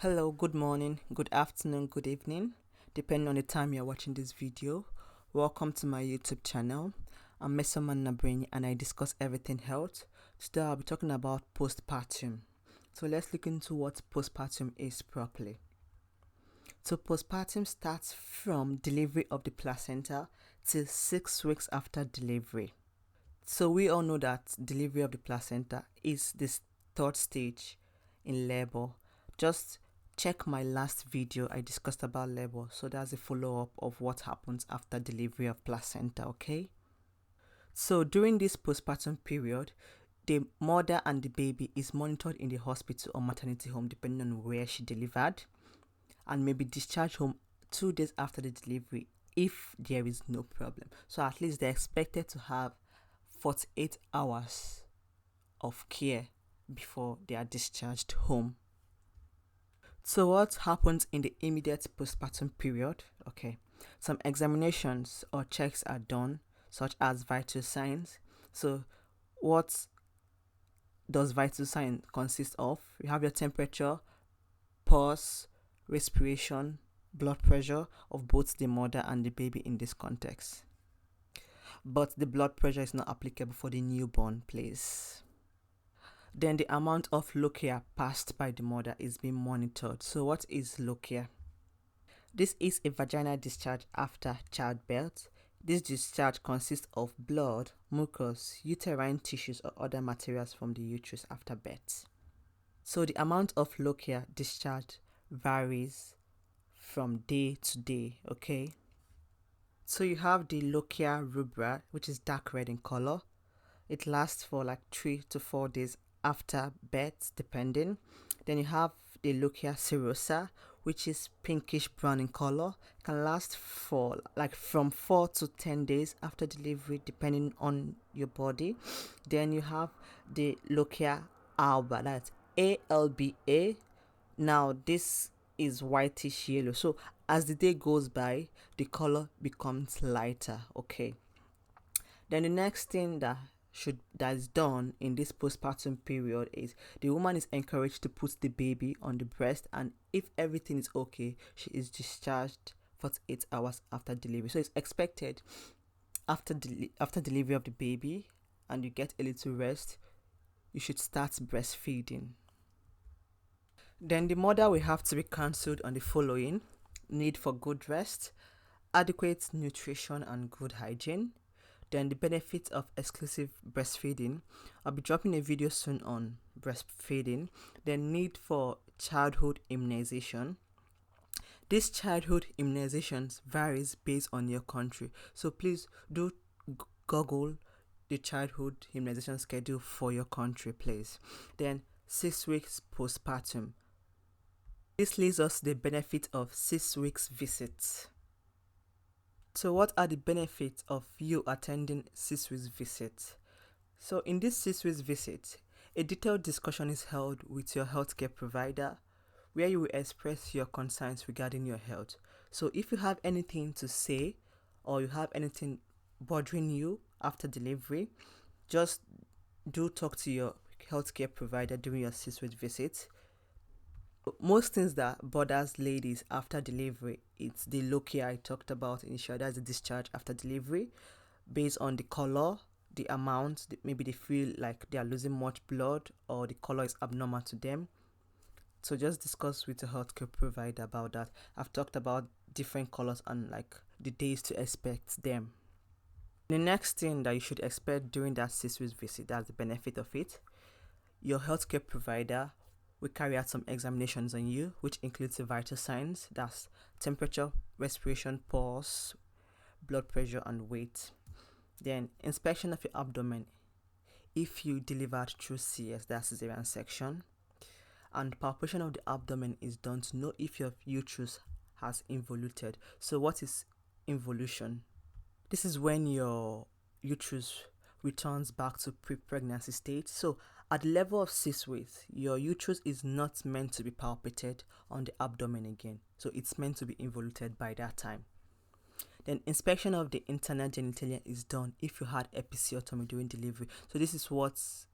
Hello, good morning, good afternoon, good evening, depending on the time you're watching this video. Welcome to my YouTube channel. I'm Mesoman Nabrini and I discuss everything health. Today I'll be talking about postpartum. So let's look into what postpartum is properly. So postpartum starts from delivery of the placenta till 6 weeks after delivery. So we all know that delivery of the placenta is this third stage in labor. Just check my last video, I discussed about labor, so that's a follow-up of what happens after delivery of placenta. Okay, so during this postpartum period, the mother and the baby is monitored in the hospital or maternity home depending on where she delivered, and maybe discharged home 2 days after the delivery if there is no problem. So at least they're expected to have 48 hours of care before they are discharged home. So what happens in the immediate postpartum period? Okay, some examinations or checks are done, such as vital signs. So what does vital sign consist of? You have your temperature, pulse, respiration, blood pressure of both the mother and the baby in this context. But the blood pressure is not applicable for the newborn, please. Then the amount of lochia passed by the mother is being monitored. So what is lochia? This is a vaginal discharge after childbirth. This discharge consists of blood, mucus, uterine tissues or other materials from the uterus after birth. So the amount of lochia discharged varies from day to day, okay? So you have the lochia rubra, which is dark red in color. It lasts for like 3 to 4 days after birth, depending. Then you have the lochia serosa, which is pinkish brown in color. It can last for like from 4 to 10 days after delivery, depending on your body. Then you have the lochia alba, that's ALBA. Now this is whitish yellow. So as the day goes by, the color becomes lighter. Okay. Then the next thing that is done in this postpartum period is the woman is encouraged to put the baby on the breast, and if everything is okay, she is discharged 48 hours after delivery. So it's expected after delivery of the baby and you get a little rest, you should start breastfeeding. Then the mother will have to be counseled on the following: need for good rest, adequate nutrition and good hygiene. Then the benefits of exclusive breastfeeding. I'll be dropping a video soon on breastfeeding. Then need for childhood immunization. These childhood immunizations varies based on your country, so please do google the childhood immunization schedule for your country, please. Then 6 weeks postpartum. This leads us to the benefit of 6 weeks visits. So what are the benefits of you attending 6 weeks visit? So in this 6 weeks visit, a detailed discussion is held with your healthcare provider where you will express your concerns regarding your health. So if you have anything to say or you have anything bothering you after delivery, just do talk to your healthcare provider during your 6 weeks visit. Most things that bothers ladies after delivery, it's the lochia I talked about initially. That's the discharge after delivery, based on the color, the amount. Maybe they feel like they are losing much blood or the color is abnormal to them. So just discuss with a healthcare provider about that. I've talked about different colors and like the days to expect them. The next thing that you should expect during that 6 weeks visit, that's the benefit of it. Your healthcare provider we carry out some examinations on you, which includes the vital signs, that's temperature, respiration, pulse, blood pressure, and weight. Then inspection of your abdomen if you delivered through CS, that's cesarean section. And palpation of the abdomen is done to know if your uterus has involuted. So what is involution? This is when your uterus returns back to pre-pregnancy state. So at the level of 6 weeks, your uterus is not meant to be palpated on the abdomen again. So it's meant to be involuted by that time. Then inspection of the internal genitalia is done if you had episiotomy during delivery. So this is what's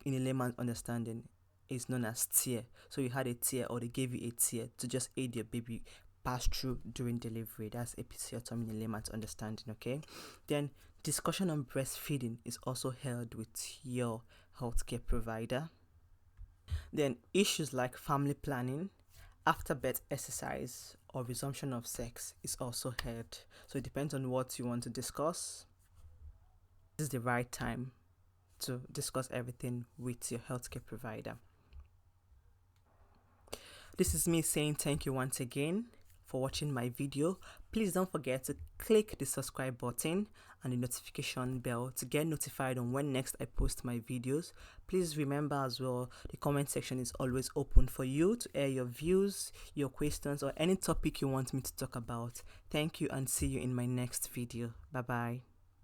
in a layman's understanding is known as tear. So you had a tear, or they gave you a tear to just aid your baby pass through during delivery. That's episiotomy in layman's understanding. Okay, then discussion on breastfeeding is also held with your healthcare provider. Then issues like family planning, after birth exercise, or resumption of sex is also held. So it depends on what you want to discuss. This is the right time to discuss everything with your healthcare provider. This is me saying thank you once again for watching my video. Please don't forget to click the subscribe button and the notification bell to get notified on when next I post my videos. Please remember as well, the comment section is always open for you to air your views, your questions, or any topic you want me to talk about. Thank you, and see you in my next video. Bye bye.